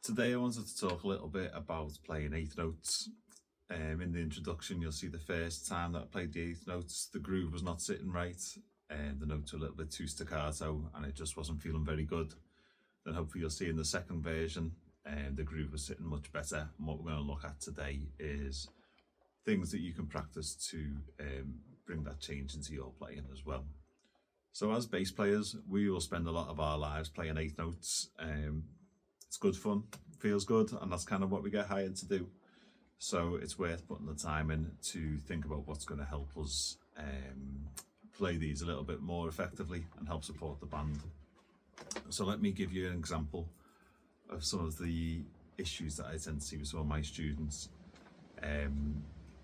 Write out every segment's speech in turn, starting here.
Today I wanted to talk a little bit about playing eighth notes. In the introduction you'll see the first time that I played the eighth notes, the groove was not sitting right, and the notes were a little bit too staccato and it just wasn't feeling very good. Then hopefully you'll see in the second version the groove was sitting much better, and what we're going to look at today is things that you can practice to bring that change into your playing as well. So as bass players, we will spend a lot of our lives playing eighth notes. It's good fun, feels good, and that's kind of what we get hired to do. So it's worth putting the time in to think about what's going to help us play these a little bit more effectively and help support the band. So let me give you an example of some of the issues that I tend to see with some of my students.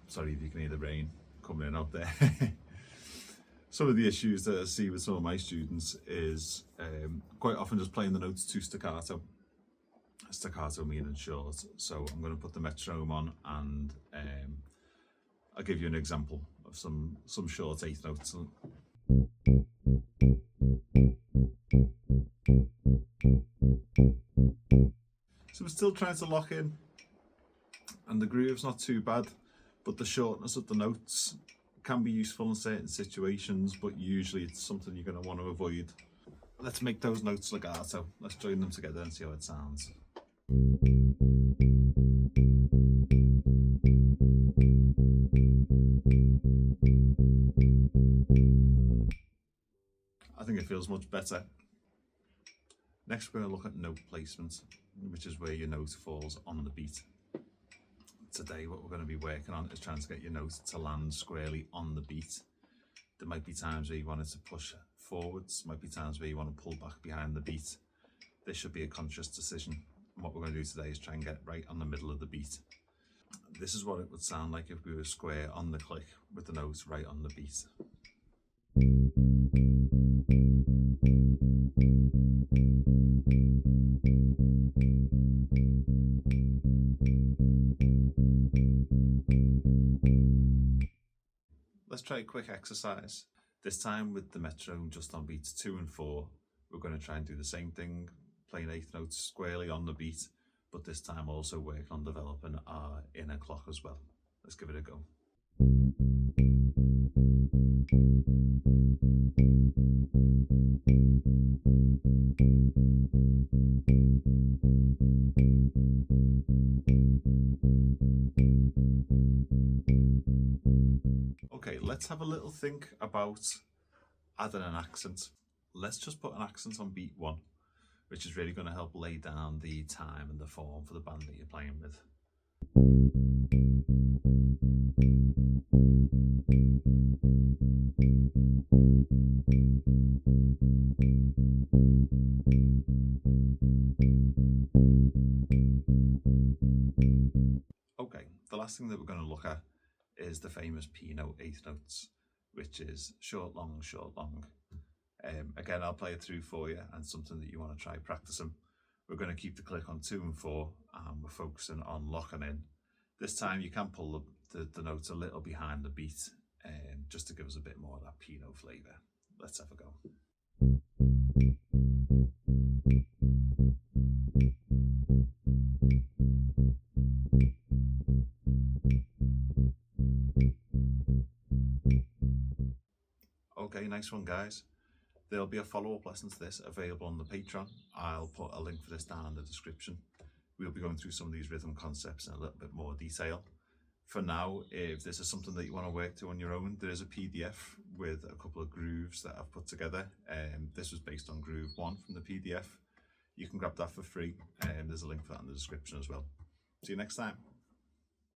Sorry if you can hear the rain coming in out there. Some of the issues that I see with some of my students is quite often just playing the notes too staccato. Staccato meaning short. So I'm going to put the metronome on and I'll give you an example of some short eighth notes. So we're still trying to lock in and the groove's not too bad, but the shortness of the notes can be useful in certain situations, but usually it's something you're going to want to avoid. Let's make those notes legato. Let's join them together and see how it sounds. I think it feels much better. Next we're going to look at note placement, which is where your note falls on the beat. Today what we're going to be working on is trying to get your note to land squarely on the beat. There might be times where you want it to push forwards, might be times where you want to pull back behind the beat. This should be a conscious decision. And what we're going to do today is try and get right on the middle of the beat. This is what it would sound like if we were square on the click with the notes right on the beat. Let's try a quick exercise. This time with the metronome just on beats 2 and 4, we're going to try and do the same thing, playing eighth notes squarely on the beat, but this time also working on developing our inner clock as well. Let's give it a go. Okay, let's have a little think about adding an accent. Let's just put an accent on beat 1, which is really going to help lay down the time and the form for the band that you're playing with. Okay, the last thing that we're going to look at is the famous pino eighth notes, which is short, long, short, long. Again, I'll play it through for you, and something that you want to try practicing. We're going to keep the click on 2 and 4, and we're focusing on locking in. This time you can pull the notes a little behind the beat, just to give us a bit more of that pino flavour. Let's have a go. Okay, nice one guys. There'll be a follow-up lesson to this available on the Patreon. I'll put a link for this down in the description. We'll be going through some of these rhythm concepts in a little bit more detail. For now, if this is something that you want to work to on your own, there is a PDF with a couple of grooves that I've put together. This was based on groove 1 from the PDF. You can grab that for free, and there's a link for that in the description as well. See you next time.